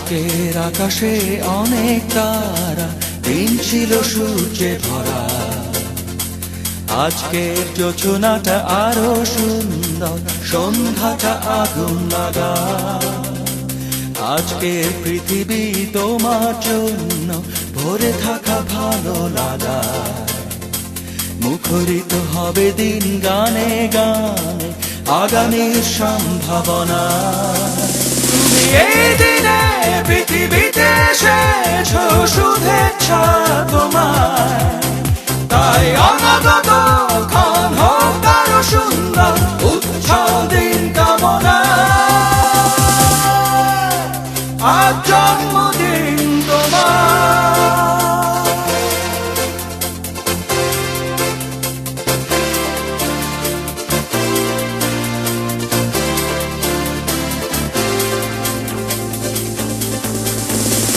আজকের আকাশে অনেক তারা, দিন ছিল সূর্যে ভরা। আজকের যোছনাটা আরো সুন্দর, সন্ধ্যাটা আগুন লাগা। আজকের পৃথিবী তোমার জন্য ভরে থাকা ভালো লাগা। মুখরিত হবে দিন গানে গানে, আগামীর সম্ভাবনা। তুমি এই দিনে পৃথিবীতে এসেছো, শুভেচ্ছা তোমায়। তাই অনবরত